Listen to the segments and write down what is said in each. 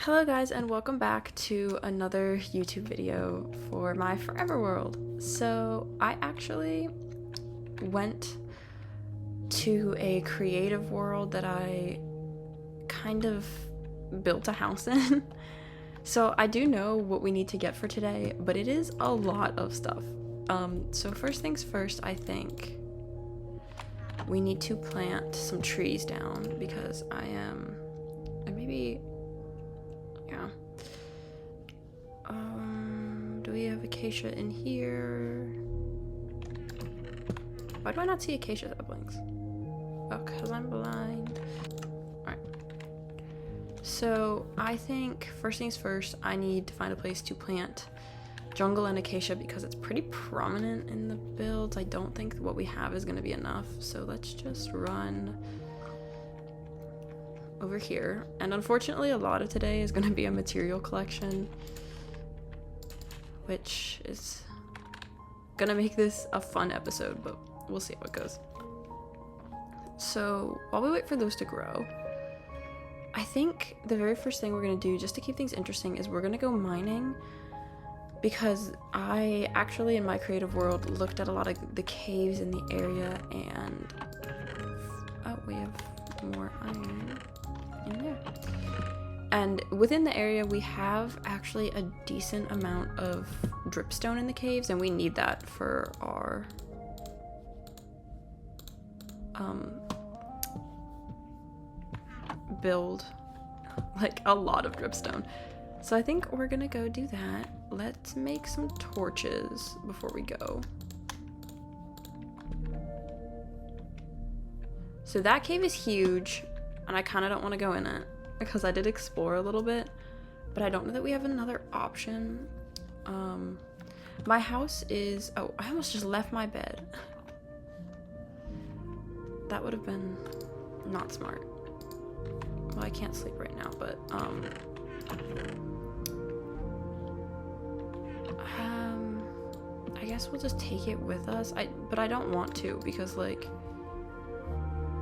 Hello guys, and welcome back to another YouTube video for my forever world. So I actually went to a creative world that I kind of built a house in. So I do know what we need to get for today, but it is a lot of stuff. So first things first, I think we need to plant some trees down because and maybe, yeah. Do we have acacia in here? Why do I not see acacia saplings? Oh, because I'm blind. Alright. So I think first things first, I need to find a place to plant jungle and acacia because it's pretty prominent in the builds. I don't think what we have is going to be enough. So let's just run over here. And unfortunately, a lot of today is going to be a material collection, which is going to make this a fun episode, but we'll see how it goes. So while we wait for those to grow, I think the very first thing we're going to do, just to keep things interesting, is we're going to go mining. Because I actually, in my creative world, looked at a lot of the caves in the area, and oh, we have more iron in there. And within the area, we have actually a decent amount of dripstone in the caves, and we need that for our build, like a lot of dripstone. So I think we're gonna go do that. Let's make some torches before we go. So that cave is huge, and I kind of don't want to go in it because I did explore a little bit, but I don't know that we have another option. My house is, oh, I almost just left my bed. That would have been not smart. Well, I can't sleep right now, but I guess we'll just take it with us. But I don't want to, because like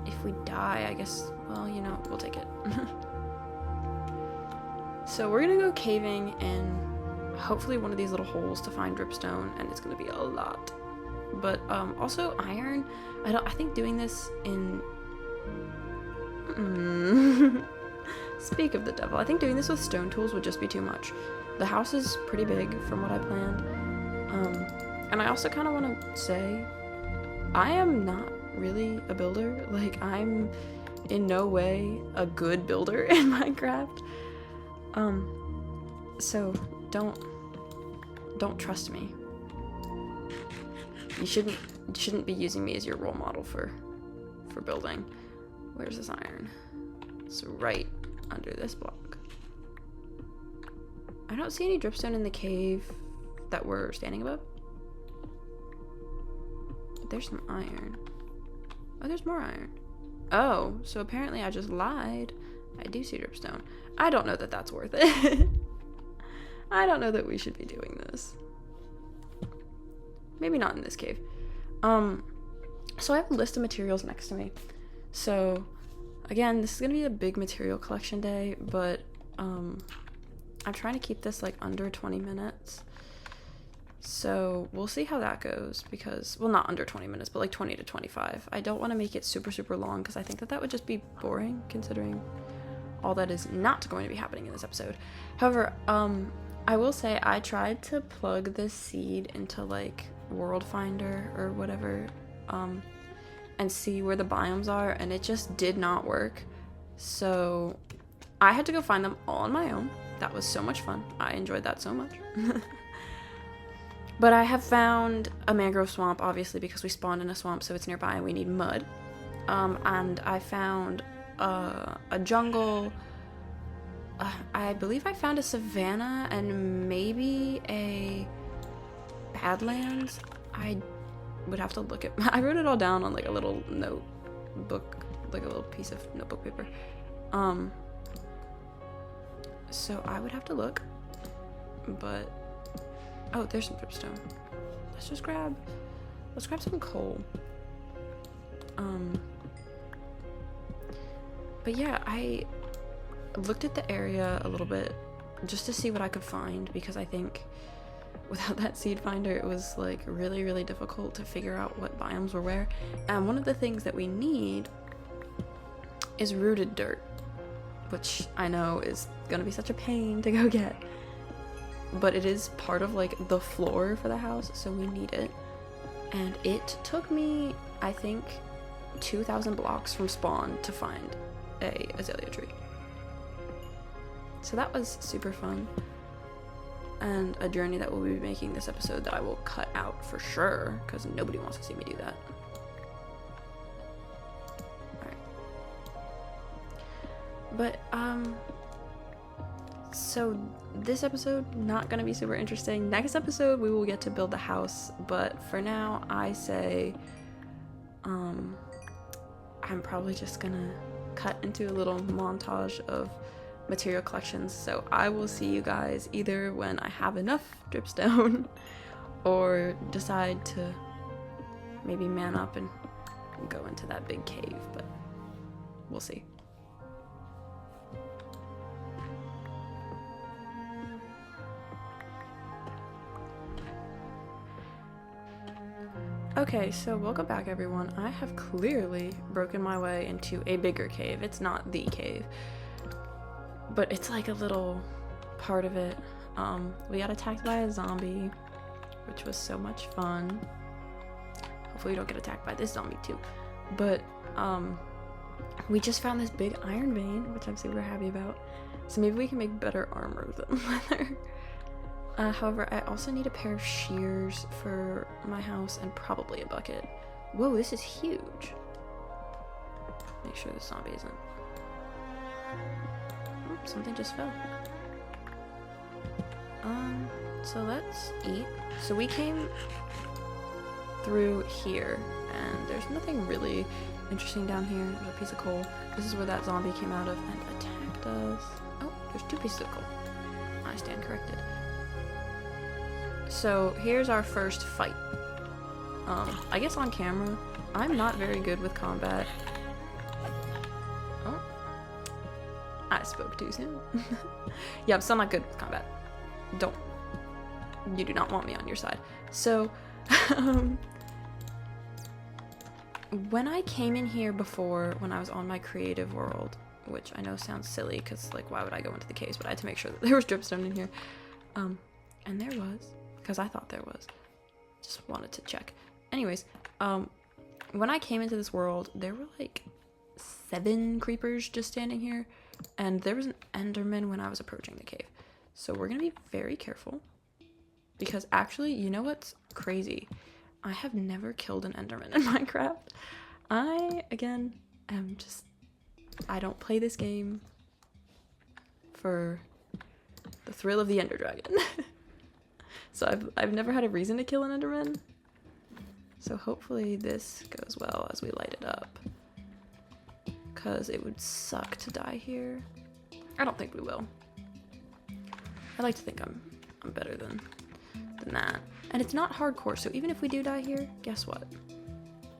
if we die, I guess, well, you know, we'll take it. So we're gonna go caving in hopefully one of these little holes to find dripstone, and it's gonna be a lot. But also iron. I think doing this in speak of the devil, I think doing this with stone tools would just be too much. The house is pretty big from what I planned. And I also kind of want to say, I am not really a builder. Like, I'm in no way a good builder in Minecraft. So don't trust me. You shouldn't be using me as your role model for building. Where's this iron? It's right under this block. I don't see any dripstone in the cave that we're standing above. But there's some iron. Oh, there's more iron. Oh, so apparently I just lied. I do see dripstone. I don't know that that's worth it. I don't know that we should be doing this. Maybe not in this cave. So I have a list of materials next to me. So again, this is gonna be a big material collection day, but I'm trying to keep this like under 20 minutes. So we'll see how that goes, because, well, not under 20 minutes, but like 20 to 25. I don't want to make it super, super long because I think that would just be boring considering all that is not going to be happening in this episode. However, I will say I tried to plug this seed into like World Finder or whatever, and see where the biomes are, and it just did not work. So I had to go find them all on my own. That was so much fun. I enjoyed that so much. But I have found a mangrove swamp, obviously, because we spawned in a swamp, so it's nearby and we need mud. And I found a jungle. I believe I found a savanna and maybe a badlands. I would have to look at. I wrote it all down on like a little notebook, like a little piece of notebook paper. So I would have to look, but oh, there's some dripstone. Let's grab some coal. But yeah, looked at the area a little bit just to see what I could find, because I think without that seed finder it was like really, really difficult to figure out what biomes were where. And one of the things that we need is rooted dirt, which I know is gonna be such a pain to go get, but it is part of like the floor for the house, so we need it. And it took me, I think, 2,000 blocks from spawn to find a azalea tree. So that was super fun, and a journey that we'll be making this episode that I will cut out for sure, because nobody wants to see me do that. Alright. But, so this episode, not gonna be super interesting. Next episode, we will get to build the house, but for now, I say, I'm probably just gonna cut into a little montage of material collections, so I will see you guys either when I have enough dripstone or decide to maybe man up and go into that big cave, but we'll see. Okay, so welcome back everyone. I have clearly broken my way into a bigger cave. It's not the cave, but it's like a little part of it. We got attacked by a zombie, which was so much fun. Hopefully we don't get attacked by this zombie too. But we just found this big iron vein, which I'm super happy about. So maybe we can make better armor than leather. However, I also need a pair of shears for my house and probably a bucket. Whoa, this is huge. Make sure the zombie isn't. Oh, something just fell. So let's eat. So we came through here, and there's nothing really interesting down here. There's a piece of coal. This is where that zombie came out of and attacked us. Oh, there's 2 pieces of coal. I stand corrected. So here's our first fight. I guess on camera, I'm not very good with combat. Oh, I spoke too soon. Yeah, I'm still not good with combat. You do not want me on your side. So, when I came in here before, when I was on my creative world, which I know sounds silly, because like, why would I go into the caves? But I had to make sure that there was dripstone in here. And there was. Because I thought there was. Just wanted to check. Anyways, when I came into this world, there were like 7 creepers just standing here, and there was an enderman when I was approaching the cave. So we're gonna be very careful, because actually, you know what's crazy? I have never killed an enderman in Minecraft. I don't play this game for the thrill of the ender dragon. So I've never had a reason to kill an enderman. So hopefully this goes well as we light it up, because it would suck to die here. I don't think we will. I like to think I'm better than that. And it's not hardcore, so even if we do die here, guess what?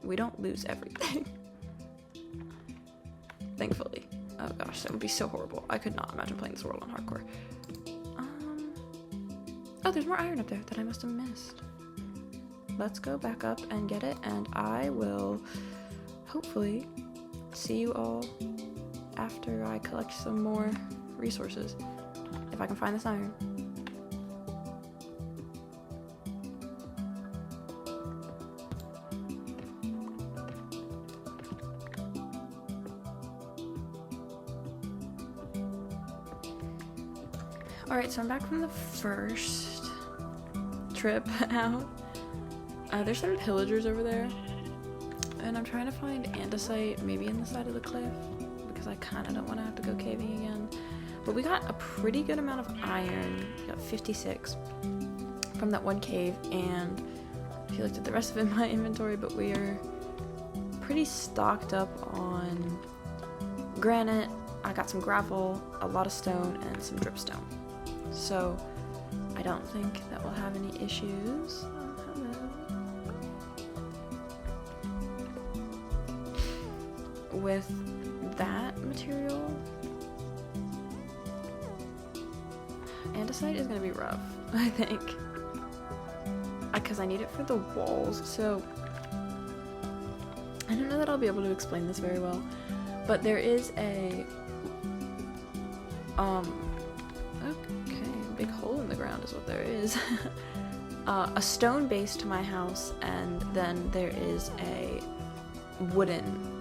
We don't lose everything. Thankfully. Oh gosh, that would be so horrible. I could not imagine playing this world on hardcore. Oh, there's more iron up there that I must have missed. Let's go back up and get it, and I will hopefully see you all after I collect some more resources, if I can find this iron. Alright, so I'm back from the first trip out. There's some pillagers over there, and I'm trying to find andesite maybe in the side of the cliff, because I kind of don't want to have to go caving again. But we got a pretty good amount of iron. We got 56 from that one cave, and if you looked at the rest of it in my inventory, but we are pretty stocked up on granite. I got some gravel, a lot of stone, and some dripstone. So I don't think that we'll have any issues. With that material. andesite is gonna be rough, I think. Because I need it for the walls, so I don't know that I'll be able to explain this very well. But there is a okay, big hole in the ground is what there is. A stone base to my house, and then there is a wooden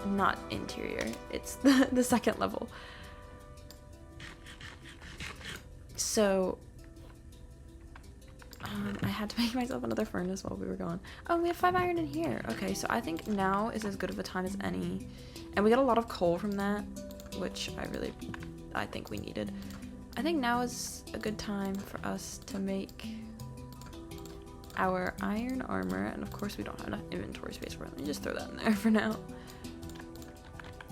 not interior, it's the second level. So I had to make myself another furnace while we were gone. Oh, we have 5 iron in here. Okay, so I think now is as good of a time as any. And we got a lot of coal from that, which I think we needed. I think now is a good time for us to make our iron armor. And of course we don't have enough inventory space for it. Let me just throw that in there for now.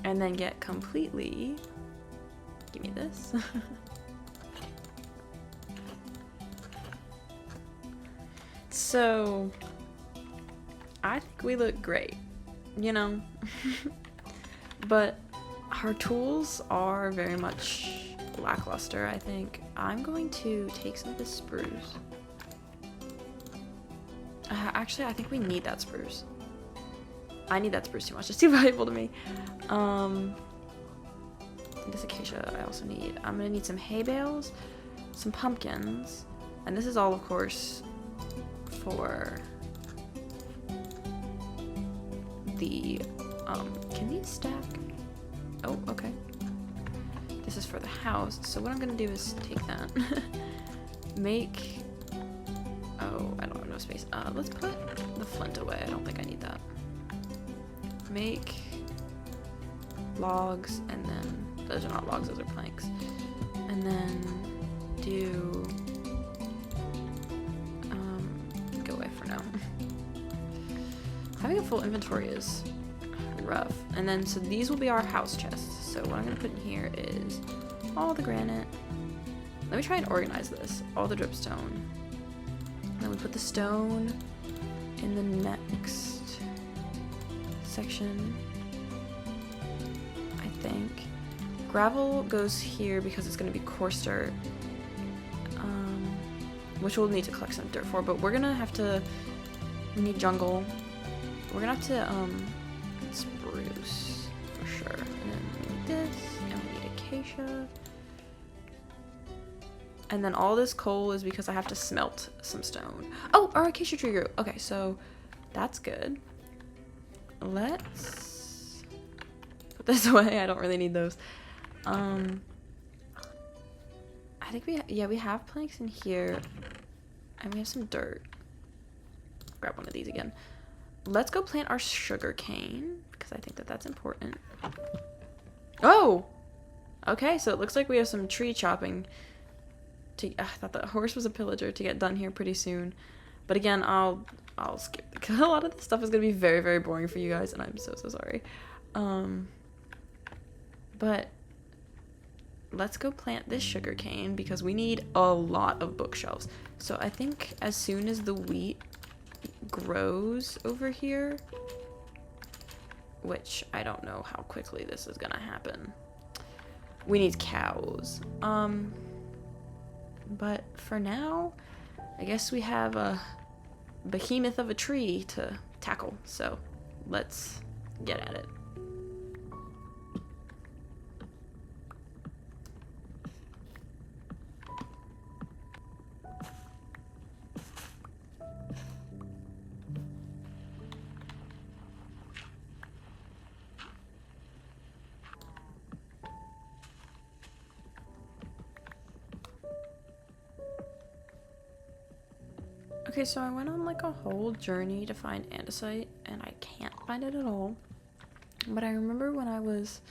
And then get completely... Give me this. So, I think we look great, you know? But our tools are very much lackluster, I think. I'm going to take some of this spruce. Actually, I think we need that spruce. I need that spruce too much. It's too valuable to me. This acacia I also need. I'm gonna need some hay bales, some pumpkins, and this is all, of course, for the, can these stack? Oh, okay. This is for the house, so what I'm gonna do is take that. Make, oh, I don't have no space. Let's put the flint away. I don't think I need that. Make logs, and then, those are not logs, those are planks. And then do, go away for now. Having a full inventory is rough. And then, so these will be our house chests. So what I'm gonna put in here is all the granite. Let me try and organize this. All the dripstone. And then we put the stone in the next section, I think. Gravel goes here because it's going to be coarse dirt, which we'll need to collect some dirt for, but we're going to have to, we need jungle. We're going to have to, spruce, for sure. And then we need this, and we need acacia. And then all this coal is because I have to smelt some stone. Oh, our acacia tree grew. Okay, so that's good. Let's put this away. I don't really need those. I think we have planks in here, and we have some dirt. Grab one of these again. Let's go plant our sugar cane because I think that that's important. Oh, okay. So it looks like we have some tree chopping. I thought the horse was a pillager to get done here pretty soon, but again, I'll skip because a lot of this stuff is gonna be very, very boring for you guys, and I'm so sorry. But let's go plant this sugar cane because we need a lot of bookshelves. So I think as soon as the wheat grows over here, which I don't know how quickly this is gonna happen, we need cows. But for now, I guess we have a behemoth of a tree to tackle, so let's get at it. Okay, so I went on like a whole journey to find andesite, and I can't find it at all. But I remember when I was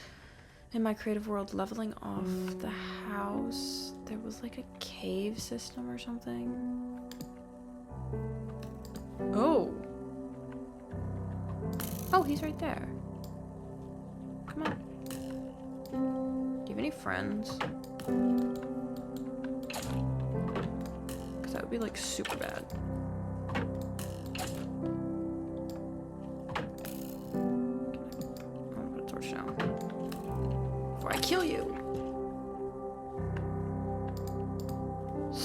in my creative world leveling off the house, there was like a cave system or something. Oh! Oh, he's right there. Come on. Do you have any friends? Because that would be like super bad. Kill you.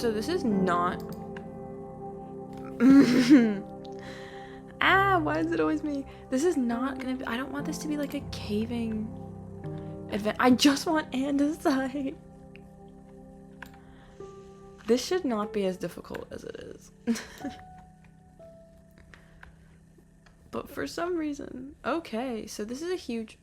So this is not... Ah, why is it always me? This is not gonna be... I don't want this to be like a caving event. I just want andesite. This should not be as difficult as it is. But for some reason... Okay, so this is a huge...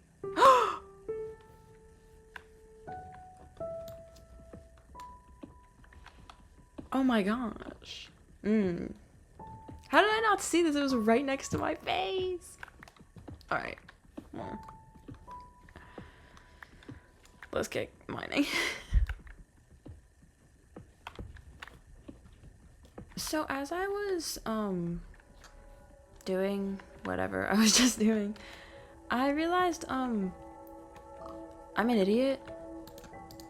Oh my gosh. How did I not see this? It was right next to my face. Alright. Well, let's get mining. So as I was doing whatever I was just doing, I realized I'm an idiot.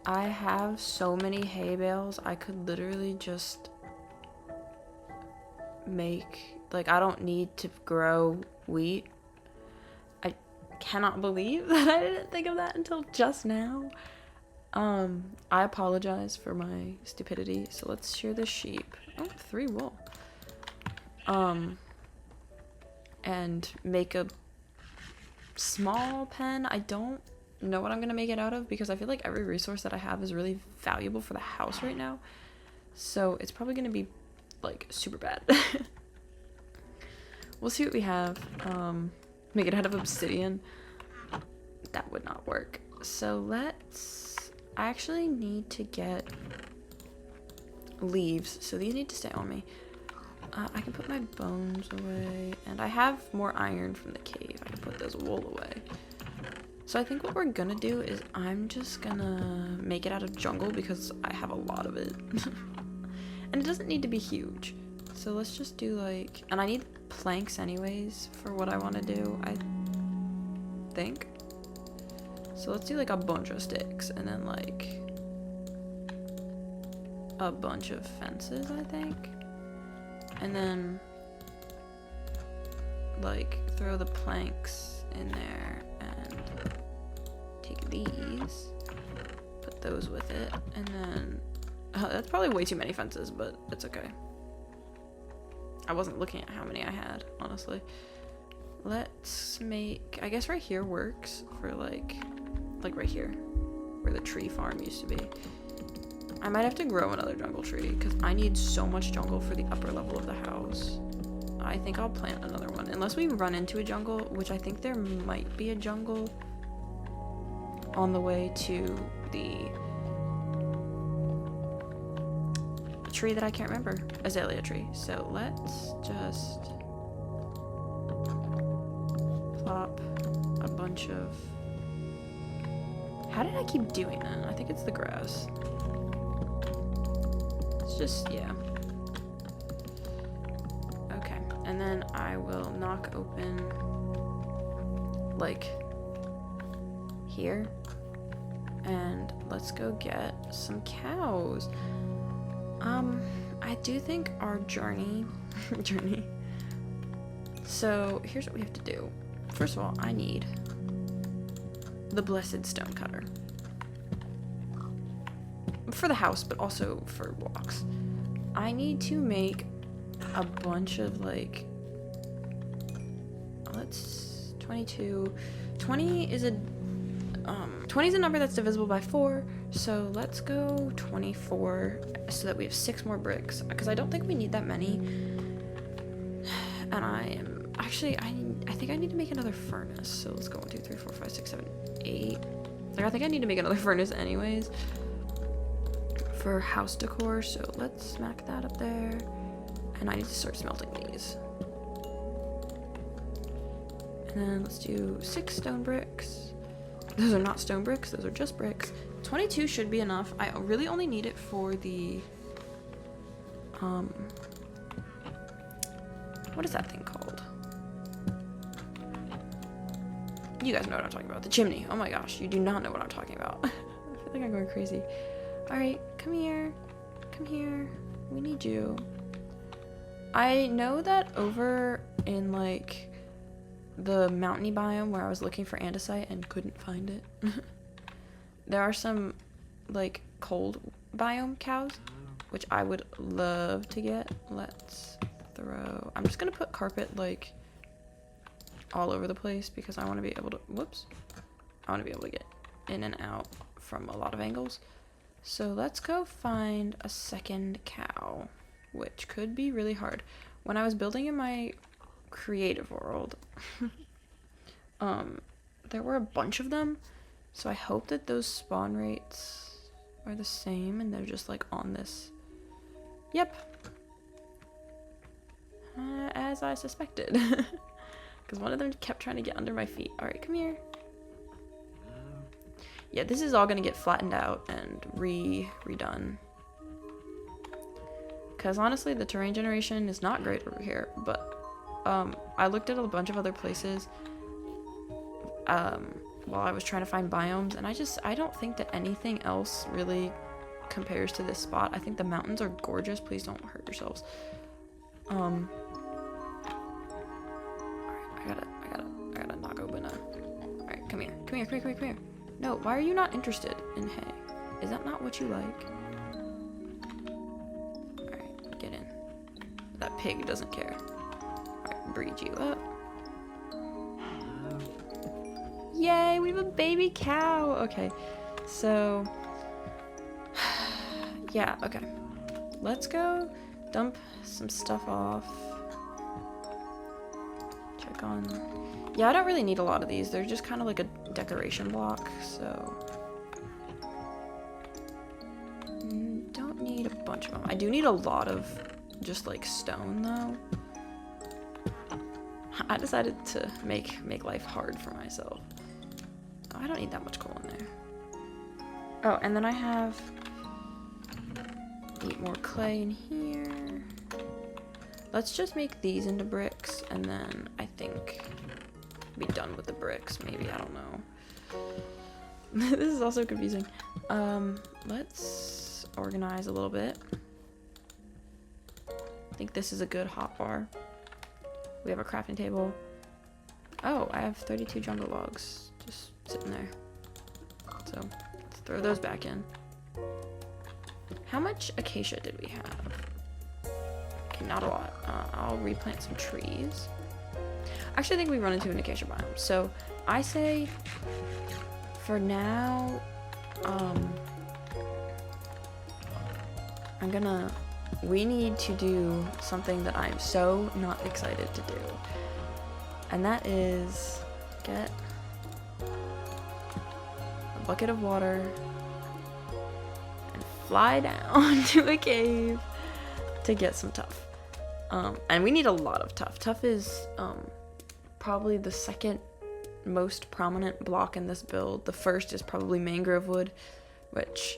I have so many hay bales. I could literally just make, like, I don't need to grow wheat. I cannot believe that I didn't think of that until just now. I apologize for my stupidity. So let's shear this sheep. Oh, 3 wool. And make a small pen. I don't know what I'm gonna make it out of because I feel like every resource that I have is really valuable for the house right now. So it's probably gonna be like super bad. We'll see what we have. Make it out of obsidian. That would not work. So I actually need to get leaves. So these need to stay on me. I can put my bones away, and I have more iron from the cave. I can put this wool away. So I think what we're gonna do is I'm just gonna make it out of jungle because I have a lot of it. And it doesn't need to be huge. So let's just do like, and I need planks anyways for what I want to do, I think. So let's do like a bunch of sticks and then like a bunch of fences, I think. And then like throw the planks in there and take these, put those with it, and then that's probably way too many fences, but it's okay. I wasn't looking at how many I had, honestly. Let's make, I guess right here works for like right here where the tree farm used to be. I might have to grow another jungle tree because I need so much jungle for the upper level of the house. I think I'll plant another one unless we run into a jungle, which I think there might be a jungle on the way to the tree that I can't remember, azalea tree. So let's just plop a bunch of, how did I keep doing that? I think it's the grass. It's just, yeah. Okay, and then I will knock open like here, and let's go get some cows. I do think our journey, so here's what we have to do. First of all, I need the blessed stone cutter. For the house, but also for blocks. I need to make a bunch of like, let's, 22, 20 is a, 20 is a number that's divisible by 4, so let's go 24 so that we have 6 more bricks, because I don't think we need that many. And I am, actually, I think I need to make another furnace, so let's go 1, 2, 3, 4, 5, 6, 7, 8. Like, I think I need to make another furnace anyways for house decor, so let's smack that up there. And I need to start smelting these. And then let's do 6 stone bricks. Those are not stone bricks, those are just bricks. 22 should be enough. I really only need it for the, what is that thing called? You guys know what I'm talking about. The chimney. Oh my gosh, you do not know what I'm talking about. I feel like I'm going crazy. Alright, come here. Come here. We need you. I know that over in like the mountainy biome where I was looking for andesite and couldn't find it, there are some like cold biome cows. which I would love to get. Let's throw, I'm just gonna put carpet like all over the place because I want to be able to, whoops, I want to be able to get in and out from a lot of angles. So let's go find a second cow, which could be really hard. When I was building in my creative world, there were a bunch of them, so I hope that those spawn rates are the same and they're just like on this. Yep. As I suspected. Because one of them kept trying to get under my feet. Alright, come here. Yeah, this is all going to get flattened out and redone. Because honestly, the terrain generation is not great over here. But I looked at a bunch of other places while I was trying to find biomes. And I don't think that anything else really compares to this spot. I think the mountains are gorgeous. Please don't hurt yourselves. Alright, I gotta knock open a... Alright, come here. No, why are you not interested in hay? Is that not what you like? Alright, get in. That pig doesn't care. Alright, breed you up. Yay, we have a baby cow! Okay, so... yeah, okay. Let's go dump some stuff off. Check on... yeah, I don't really need a lot of these. They're just kind of like a decoration block, so... don't need a bunch of them. I do need a lot of just like stone, though. I decided to make life hard for myself. Oh, I don't need that much coal in there. Oh, and then I have... need more clay in here. Let's just make these into bricks, and then I think be done with the bricks, maybe. I don't know. This is also confusing. Let's organize a little bit. I think this is a good hotbar. We have a crafting table. Oh, I have 32 jungle logs just sitting there. So let's throw those back in. How much acacia did we have? Okay, not a lot. I'll replant some trees. Actually, I think we run into an acacia biome. So I say for now, we need to do something that I'm so not excited to do. And that is get a bucket of water and fly down to a cave to get some tuff. And we need a lot of tuff. Tuff is probably the second most prominent block in this build. The first is probably mangrove wood, which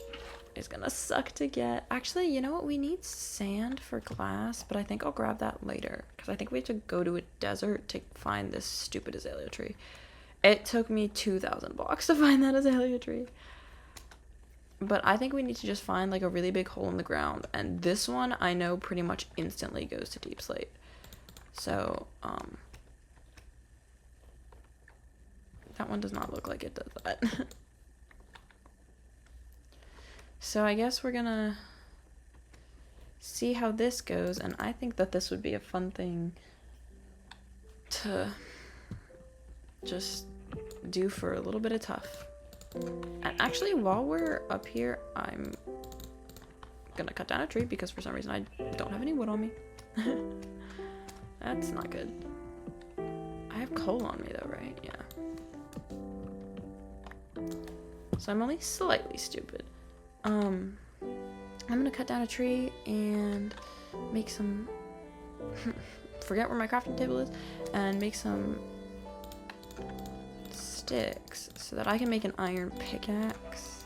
is gonna suck to get. Actually, you know what? We need sand for glass, but I think I'll grab that later because I think we have to go to a desert to find this stupid azalea tree. It took me 2,000 blocks to find that azalea tree. But I think we need to just find like a really big hole in the ground, and this one I know pretty much instantly goes to deep slate. So, that one does not look like it does that. So I guess we're gonna see how this goes, and I think that this would be a fun thing to just do for a little bit of tuff. And actually, while we're up here, I'm gonna cut down a tree because for some reason I don't have any wood on me. That's not good. I have coal on me though, right? Yeah. So I'm only slightly stupid. I'm gonna cut down a tree and make some forget where my crafting table is and make some sticks so that I can make an iron pickaxe,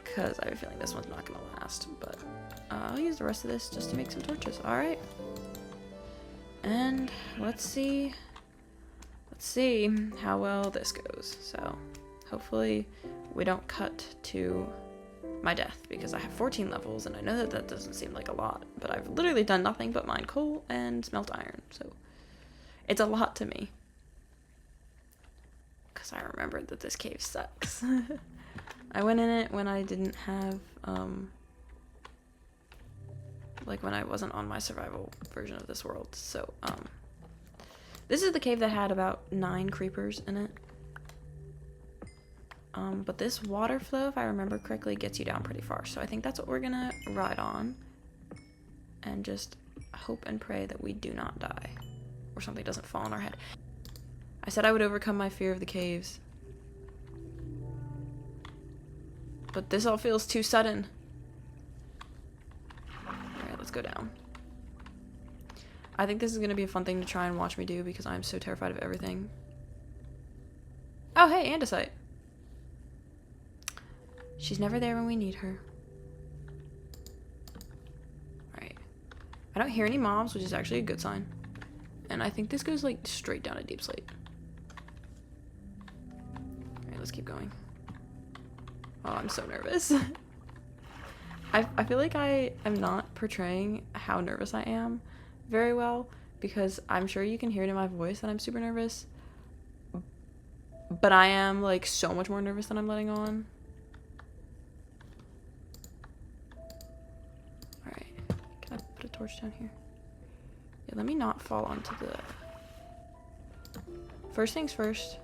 because I have a feeling this one's not gonna last, but I'll use the rest of this just to make some torches. Alright, and let's see how well this goes. So hopefully we don't cut to my death, because I have 14 levels, and I know that that doesn't seem like a lot, but I've literally done nothing but mine coal and smelt iron, so it's a lot to me. Because I remembered that this cave sucks. I went in it when I didn't have like when I wasn't on my survival version of this world. So, this is the cave that had about 9 creepers in it. But this water flow, if I remember correctly, gets you down pretty far. So I think that's what we're gonna ride on. And just hope and pray that we do not die. Or something doesn't fall on our head. I said I would overcome my fear of the caves. But this all feels too sudden. Alright, let's go down. I think this is gonna be a fun thing to try and watch me do because I'm so terrified of everything. Oh, hey, andesite. She's never there when we need her. Alright. I don't hear any mobs, which is actually a good sign. And I think this goes like straight down a deep slate. Alright, let's keep going. Oh, I'm so nervous. I feel like I am not portraying how nervous I am very well, because I'm sure you can hear it in my voice that I'm super nervous. But I am like so much more nervous than I'm letting on. Alright, can I put a torch down here? Yeah, let me not fall onto the... First things first.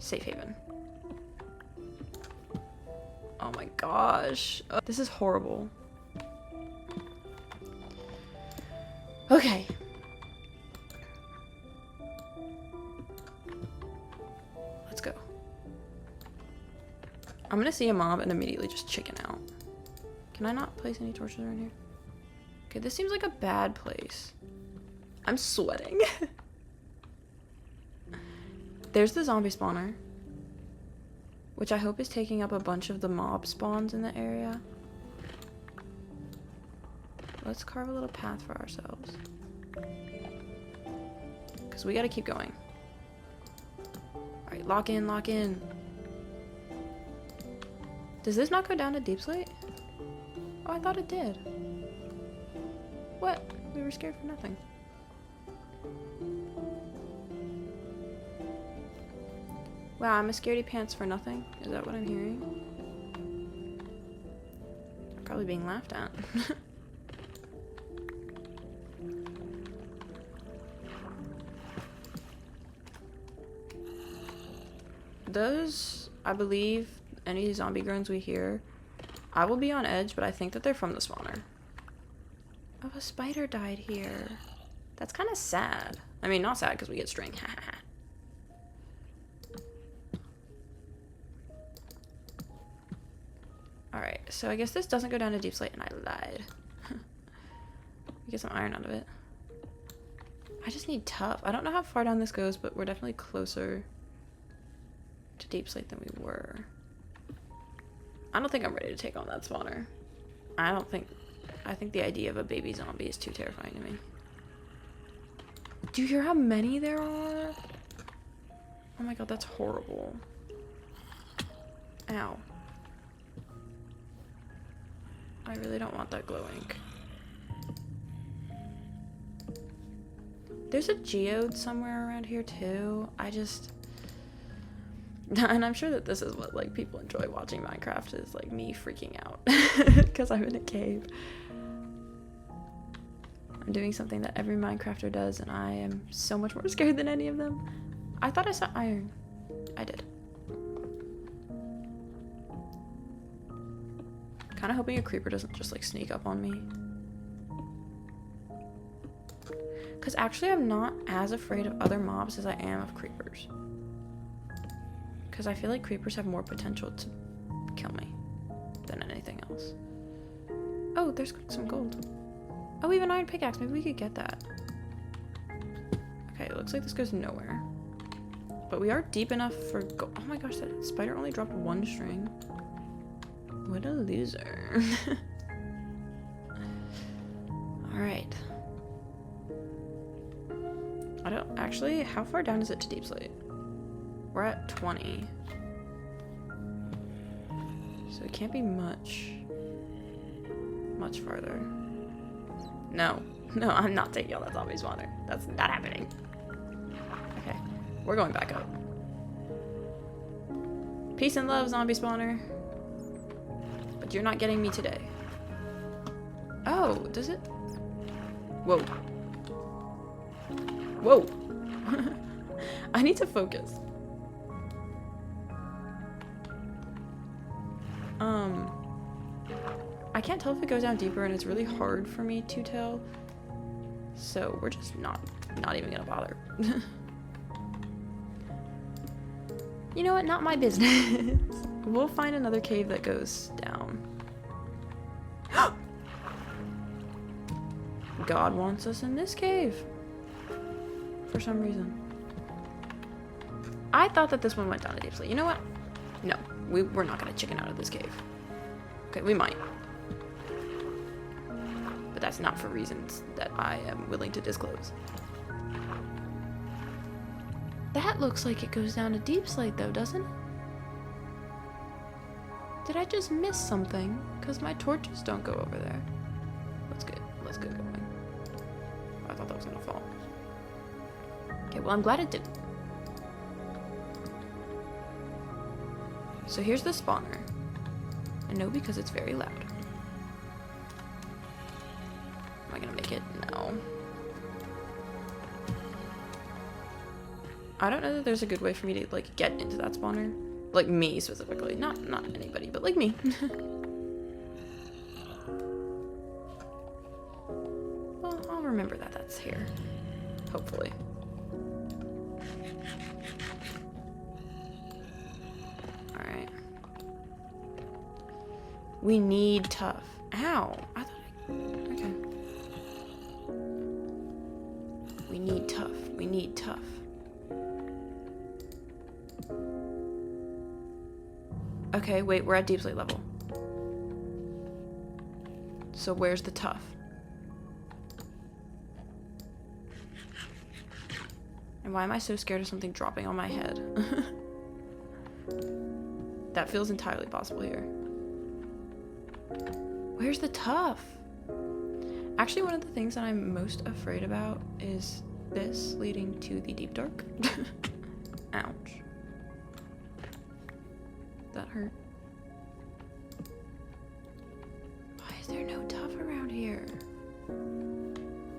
Safe haven. Oh my gosh. This is horrible. Okay. Let's go. I'm gonna see a mob and immediately just chicken out. Can I not place any torches around here? Okay, this seems like a bad place. I'm sweating. There's the zombie spawner, which I hope is taking up a bunch of the mob spawns in the area. Let's carve a little path for ourselves. Because we gotta keep going. Alright, lock in, lock in. Does this not go down to deep slate? Oh, I thought it did. What? We were scared for nothing. Wow, I'm a scaredy pants for nothing? Is that what I'm hearing? Probably being laughed at. Those, I believe, any zombie groans we hear, I will be on edge, but I think that they're from the spawner. Oh, a spider died here. That's kind of sad. I mean, not sad because we get string. Alright, so I guess this doesn't go down to deep slate, and I lied. We get some iron out of it. I just need tough. I don't know how far down this goes, but we're definitely closer to deep slate than we were. I don't think I'm ready to take on that spawner. I think the idea of a baby zombie is too terrifying to me. Do you hear how many there are? Oh my god, that's horrible. Ow. I really don't want that glow ink. There's a geode somewhere around here too. And I'm sure that this is what like people enjoy watching Minecraft, is like me freaking out because I'm in a cave. I'm doing something that every Minecrafter does, and I am so much more scared than any of them. I thought I saw iron. I did. Kind of hoping a creeper doesn't just like sneak up on me. Because actually I'm not as afraid of other mobs as I am of creepers. Because I feel like creepers have more potential to kill me than anything else. Oh, there's some gold. Oh, we have an iron pickaxe. Maybe we could get that. Okay, it looks like this goes nowhere. But we are deep enough for gold. Oh my gosh, that spider only dropped 1 string. What a loser. Alright. I don't actually, how far down is it to deep slate? We're at 20. So it can't be much farther. No, I'm not taking all that zombie spawner. That's not happening. Okay, we're going back up. Peace and love, zombie spawner. But you're not getting me today. Oh, does it? Whoa. Whoa. I need to focus. I can't tell if it goes down deeper, and it's really hard for me to tell. So we're just not even gonna bother. You know what? Not my business. We'll find another cave that goes down. God wants us in this cave. For some reason. I thought that this one went down a deep sleep. You know what? No. We're not gonna chicken out of this cave. Okay, we might. But that's not for reasons that I am willing to disclose. That looks like it goes down a deep slate though, doesn't it? Did I just miss something? Because my torches don't go over there. Let's get going. I thought that was gonna fall. Okay, well I'm glad it didn't. So here's the spawner. I know because it's very loud. Am I gonna make it? No. I don't know that there's a good way for me to like get into that spawner. Like me specifically. Not anybody, but like me. Well, I'll remember that that's here. Hopefully. Alright. We need tough. Ow! I thought okay. We need tough. We need tough. Okay, wait, we're at deep slate level. So where's the tough? And why am I so scared of something dropping on my head? That feels entirely possible here. Where's the tough? Actually, one of the things that I'm most afraid about is this leading to the deep dark. Ouch. That hurt. Why is there no tough around here?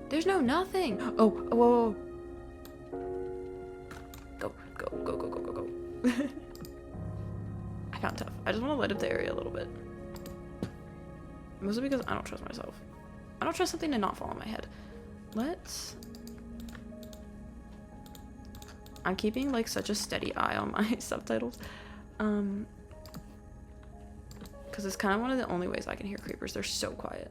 There's no nothing. Oh, whoa. Go. I found tough. I just want to light up the area a little bit. Mostly because I don't trust myself. I don't trust something to not fall on my head. I'm keeping like such a steady eye on my subtitles. Because it's kind of one of the only ways I can hear creepers. They're so quiet.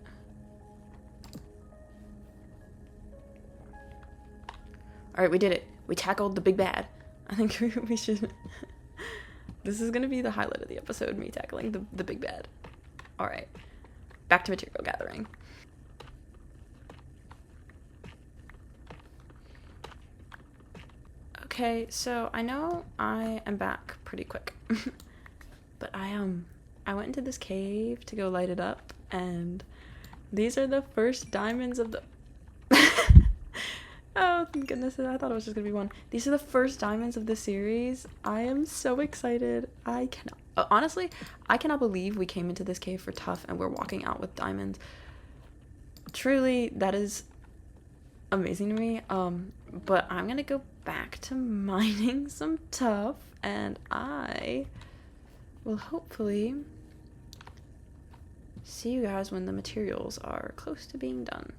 Alright, we did it. We tackled the big bad. I think we should... This is going to be the highlight of the episode, me tackling the big bad. Alright. Back to material gathering. Okay, so I know I am back pretty quick. But I went into this cave to go light it up, and these are the first diamonds of the... Oh, thank goodness, I thought it was just gonna be one. These are the first diamonds of the series. I am so excited. I cannot... honestly, I cannot believe we came into this cave for tough and we're walking out with diamonds. Truly, that is amazing to me. But I'm gonna go back to mining some tough, and I will hopefully see you guys when the materials are close to being done.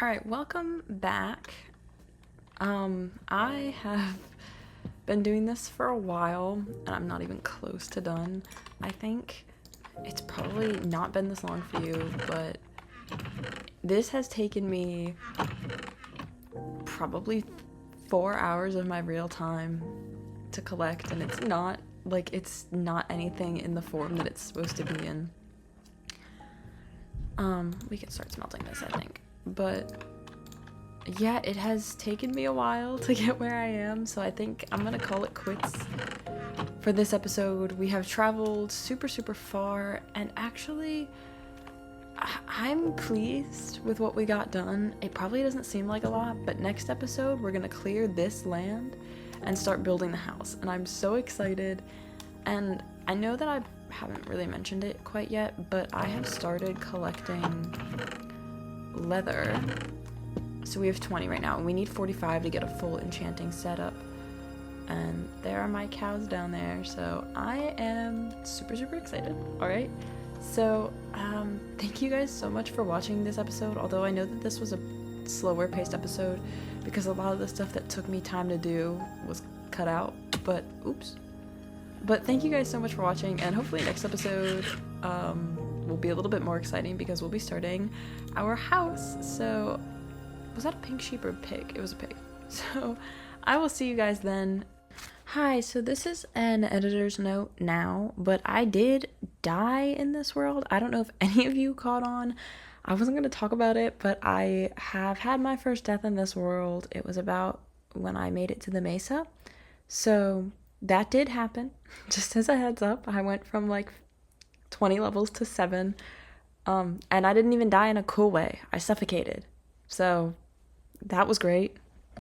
Alright, welcome back. I have been doing this for a while, and I'm not even close to done. I think it's probably not been this long for you, but this has taken me probably 4 hours of my real time to collect, and it's not anything in the form that it's supposed to be in. We can start smelting this, I think. But yeah, it has taken me a while to get where I am, so I think I'm gonna call it quits for this episode. We have traveled super far, and actually I'm pleased with what we got done. It probably doesn't seem like a lot, but next episode we're gonna clear this land and start building the house, and I'm so excited. And I know that I haven't really mentioned it quite yet, but I have started collecting leather. So we have 20 right now, and we need 45 to get a full enchanting setup. And there are my cows down there, so I am super excited. Alright, so thank you guys so much for watching this episode, although I know that this was a slower paced episode because a lot of the stuff that took me time to do was cut out, but oops. But thank you guys so much for watching, and hopefully next episode will be a little bit more exciting because we'll be starting our house. So, was that a pink sheep or a pig? It was a pig. So, I will see you guys then. Hi, so this is an editor's note now, but I did die in this world. I don't know if any of you caught on. I wasn't going to talk about it, but I have had my first death in this world. It was about when I made it to the mesa. So that did happen. Just as a heads up, I went from like 20 levels to 7. And I didn't even die in a cool way. I suffocated. So that was great.